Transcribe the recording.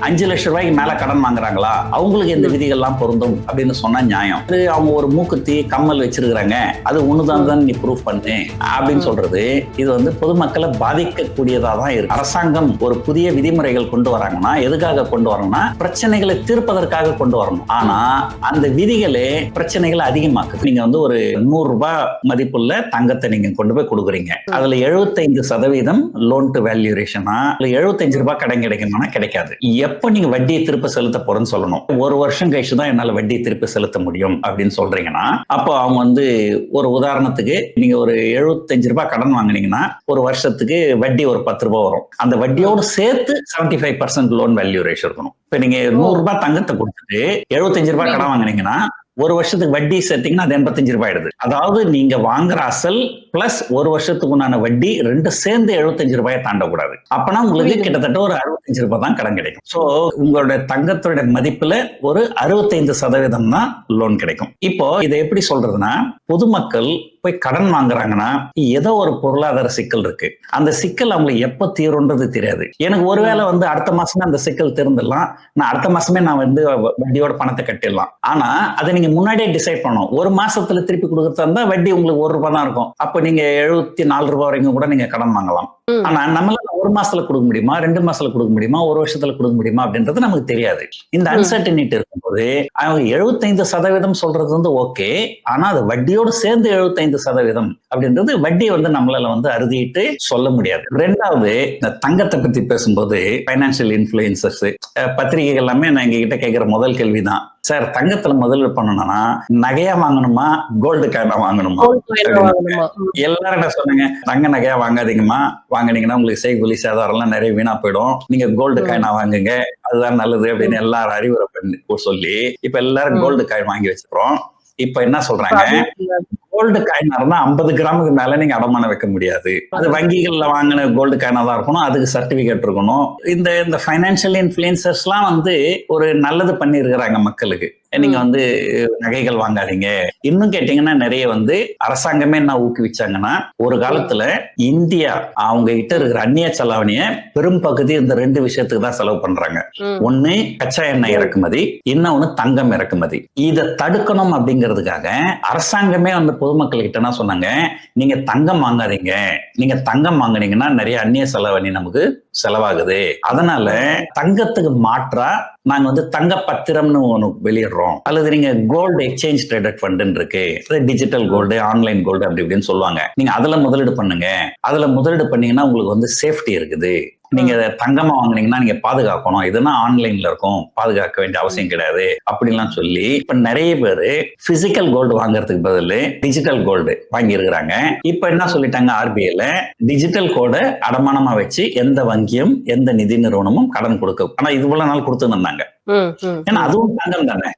5 லட்சம் ரூபாய்க்கு மேல கடன் வாங்குறாங்களா, அவங்களுக்கு இந்த விதிகள்லாம் பொருந்தும் அப்படின்னு சொன்னா நியாயம். அவங்க ஒரு மூக்குத்தி கம்மல் வச்சிருக்காங்க, அது ஒண்ணுதான் நீ ப்ரூஃப் பண்ணு அப்படின்னு சொல்றது, இது வந்து பொதுமக்களை பாதிக்கக்கூடியதா தான் இருக்கு. அரசாங்கம் ஒரு புதிய விதிமுறைகள் கொண்டு வராங்கன்னா எதுக்காக கொண்டு வரணும்னா பிரச்சனைகளை தீர்ப்பதற்காக கொண்டு வரணும். ஆனா அந்த விதிகளே பிரச்சனைகளை அதிகமாக்குது. நீங்க வந்து ஒரு 100 ரூபாய் மதிப்புள்ள தங்கத்தை நீங்க கொண்டு போய் கொடுக்குறீங்க, அதுல 75% லோன் டு வேல்யூ ரேஷனா, 75 ரூபாய் கடன் கிடைக்குமானா கிடைக்காது. எப்ப நீங்க வட்டியை திருப்ப செலுத்த போறேன்னு சொல்லணும். ஒரு வருஷம் கழிச்சு தான் என்னால வட்டியை திருப்பி செலுத்த முடியும் அப்படின்னு சொல்றீங்கன்னா, அப்போ அவங்க வந்து ஒரு உதாரணத்துக்கு நீங்க ஒரு 75 ரூபாய் கடன் வாங்குனீங்கன்னா ஒரு வருஷத்துக்கு வட்டி ஒரு 10 ரூபாய் வரும். அந்த வட்டியோடு சேர்த்து 75% லோன் வேல்யூ ரேஷியோ இருக்கணும். இப்ப நீங்க 100 ரூபாய் தங்கத்தை கொடுத்துட்டு 75 ரூபாய் கடன் வாங்குனீங்கன்னா ஒரு வருஷத்துக்கு வட்டி சேர்த்தீங்கன்னா அது 85 ரூபாய் ஆயிடுது. அதாவது நீங்க வாங்குற அசல் பிளஸ் ஒரு வருஷத்துக்கு உண்டான வட்டி ரெண்டு சேர்ந்து 75 ரூபாயை தாண்டக்கூடாது. அப்பனா உங்களுக்கு கிட்டத்தட்ட ஒரு 65 ரூபாய் தான் கடன் கிடைக்கும். சோ உங்களுடைய தங்கத்தோட மதிப்புல ஒரு 65% தான் லோன் கிடைக்கும். இப்போ இதை எப்படி சொல்றதுன்னா, பொதுமக்கள் போய் கடன் வாங்குறாங்கன்னா ஏதோ ஒரு பொருளாதார சிக்கல் இருக்கு. அந்த சிக்கல் அவங்களுக்கு எப்ப தீரும்ன்றது தெரியாது. எனக்கு ஒருவேளை வந்து அடுத்த மாசமே அந்த சிக்கல் தீர்ந்துடலாம், நான் அடுத்த மாசமே நான் வந்து வட்டியோட பணத்தை கட்டிடலாம். ஆனா அதை நீங்க முன்னாடியே டிசைட் பண்ணணும். ஒரு மாசத்துல திருப்பி கொடுக்கறதா இருந்தா வட்டி உங்களுக்கு 1 ரூபாய் தான் இருக்கும். அப்ப நீங்க 74 ரூபாய் வரைக்கும் கூட நீங்க கடன் வாங்கலாம். ஆனா நம்மளால ஒரு மாசத்துல கொடுக்க முடியுமா, 2 மாசத்துல கொடுக்க முடியுமா, ஒரு வருஷத்துல கொடுக்க முடியுமா அப்படின்றது நமக்கு தெரியாது. இந்த அன்சர்டனிட்டி இருக்கும்போது அவங்க 75% சொல்றது வந்து ஓகே, ஆனா அது வட்டியோடு சேர்ந்து 75% அப்படின்றது வட்டி வந்து நம்மளால வந்து அறுதிட்டு சொல்ல முடியாது. ரெண்டாவது, இந்த தங்கத்தை பத்தி பேசும்போது பைனான்சியல் இன்ஃபுளுசர்ஸ் பத்திரிகைகள் எல்லாமே நான் எங்ககிட்ட கேட்கிற முதல் கேள்விதான், சார் தங்கத்துல முதலீடு பண்ணணும்னா நகையா வாங்கணுமா கோல்டு காயினா வாங்கணுமா? எல்லாரும் என்ன சொன்னாங்க, தங்க நகையா வாங்காதீங்கம்மா, வாங்கினீங்கன்னா உங்களுக்கு செய்கூலி சேதாரம் எல்லாம் நிறைய வீணா போயிடும், நீங்க கோல்டு காயினா வாங்குங்க, அதுதான் நல்லது அப்படின்னு எல்லாரும் அறிவுரை பண்ணி சொல்லி இப்ப எல்லாரும் கோல்டு காயின் வாங்கி வச்சிருக்கோம். இப்ப என்ன சொல்றாங்க, கோல்டு காயினா இருந்தா 50 கிராமுக்கு மேல நீங்க அடமானம் வைக்க முடியாது, அது வங்கிகள்ல வாங்கின கோல்டு காயினா தான் இருக்கணும், அதுக்கு சர்டிபிகேட் இருக்கணும். இந்த ஃபைனான்சியல் இன்ஃபுளுசர்ஸ் எல்லாம் வந்து ஒரு நல்லது பண்ணி இருக்கிறாங்க மக்களுக்கு. நீங்க வந்து நகைகள் வாங்காதீங்க. இன்னும் கேட்டீங்கன்னா நிறைய வந்து அரசாங்கமே என்ன ஊக்குவிச்சாங்கன்னா, ஒரு காலத்துல இந்தியா அவங்க கிட்ட இருக்கிற அந்நிய செலாவணிய பெரும் பகுதி இந்த 2 விஷயத்துக்கு தான் செலவு பண்றாங்க. ஒண்ணு கச்சா எண்ணெய் இறக்குமதி, இன்னொன்னு தங்கம் இறக்குமதி. இதை தடுக்கணும் அப்படிங்கிறதுக்காக அரசாங்கமே வந்து பொதுமக்கள் கிட்ட என்ன சொன்னாங்க, நீங்க தங்கம் வாங்காதீங்க, நீங்க தங்கம் வாங்குனீங்கன்னா நிறைய அந்நிய செலாவணி நமக்கு செலவாகுது, அதனால தங்கத்துக்கு மாற்றா நாங்க வந்து தங்க பத்திரம்னு ஒண்ணு வெளியிடுறோம், அல்லது நீங்க கோல்டு எக்ஸ்சேஞ்ச் ட்ரேடட் ஃபண்ட் இருக்கு, டிஜிட்டல் கோல்டு, ஆன்லைன் கோல்டு அப்படி இப்படின்னு சொல்லுவாங்க, நீங்க அதுல முதலீடு பண்ணுங்க, அதுல முதலீடு பண்ணீங்கன்னா உங்களுக்கு வந்து சேஃப்டி இருக்குது, நீங்க தங்கமா வாங்குனீங்கன்னா நீங்க பாதுகாக்கணும், இதெல்லாம் ஆன்லைன்ல இருக்கும், பாதுகாக்க வேண்டிய அவசியம் கிடையாது அப்படின்லாம் சொல்லி இப்ப நிறைய பேரு பிசிக்கல் கோல்டு வாங்குறதுக்கு பதில் டிஜிட்டல் கோல்டு வாங்கி இருக்கிறாங்க. இப்ப என்ன சொல்லிட்டாங்க, ஆர்பிஐல டிஜிட்டல் கோடை அடமானமா வச்சு எந்த வங்கியும் எந்த நிதி நிறுவனமும் கடன் கொடுக்க, ஆனா இது போல நாள் கொடுத்துன்னு இருந்தாங்க, ஏன்னா அதுவும் தங்கம் தானே.